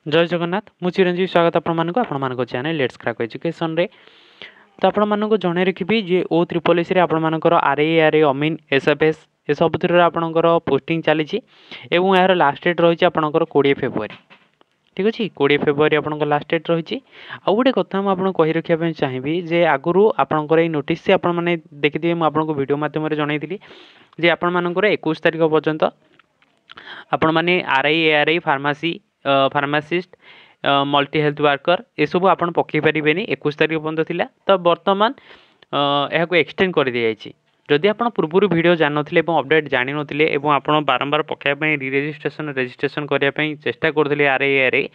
जय जगन्नाथ मु चिरंजीवी स्वागत आपण चैनल लेट्स क्रैक एजुकेशन रे। तो आपण मानक जणे रखिबी जे ओ ट्रिपल एस रे आपण मानकर आरए अमीन एसएफएस ए सब थ्रू आपणकर पोस्टिंग चली एवं यार लास्ट डेट रही आपणकर 20 फेब्रुआरी। ठीक अच्छे 20 फेब्रुआरी आपंकर लास्ट डेट रही। आउ गोटे कथा मुझे कही रखा चाहिए जे आगुरी आपंकर नोटिस से आपने देखिए मुझे वीडियो मध्यम जनईली जे आपण मानकर 21 तारिख पर्यंत आपण मैंने RI pharmacy pharmacist multi health worker ये सब आप पकई पारे 21 तारिख पर्यंत था। तो बर्तमान यह एक्सटेंड कर दी जाइए। जदि आप पूर्व वीडियो जानते अपडेट जान नी आप बारंबार पकाइवाई रेजिस्ट्रेशन करने चेष्टा करते आरआई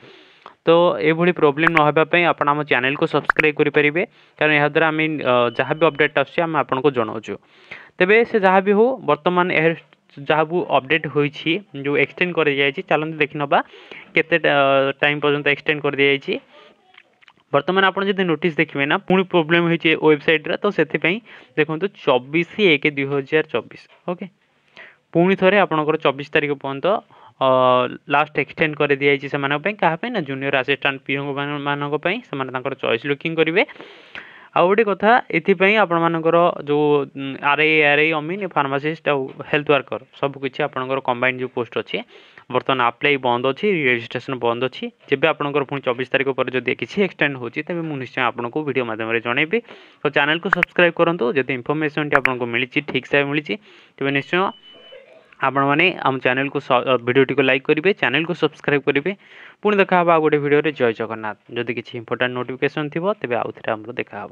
तो ये प्रोब्लेम नापी आप आम चैनल को सब्सक्राइब करेंगे कारण यह द्वारा आम जहाँ भी अपडेट आम आपको जनाऊँ। तेबे से जहाँ भी हो बर्तमान जहाँ भी अपडेट होती जो एक्सटेंड कर दी जाइए चलते देखी ना केते टाइम पर्यंत एक्सटेंड कर दी जाइए। बर्तमान आप नोटिस देखिए ना पुणी प्रोब्लेम होती वेबसाइट रे तो से देखो 24/1/2024 ओके पुणी थे आपंकर 24 तारिख पर्यंत लास्ट एक्सटेंड कर दी जाइए से ना जूनियर असिस्टेंट पीओ मानी से चॉइस लुकिंग करेंगे। आउ गोटे कथा ये आपर जो आरआई अमीन फार्मासीस्ट आउ हेल्थ वर्कर सबकि आपंकर कंबाइंड जो पोस्ट अच्छे बर्तमान अप्लाई बंद अच्छी रजिस्ट्रेशन बंद अच्छी जब आपंकर पुणी 24 तारिख पर जब किसी एक्सटेंड होती तेज मुझे निश्चय आपको वीडियो माध्यम जनइबी। तो चैनल को सब्सक्राइब करूँ जब इनफर्मेशन आपको मिली ठीक से मिली तेज निश्चय आपण मैंने आम चैनल को वीडियो टी को लाइक करेंगे चैनल को सब्सक्राइब करेंगे। पुणी देखा गोटे वीडियो जय जगन्नाथ जदि किसी इंपोर्टेंट नोटिफिकेशन थी तेज आउ थे देखा।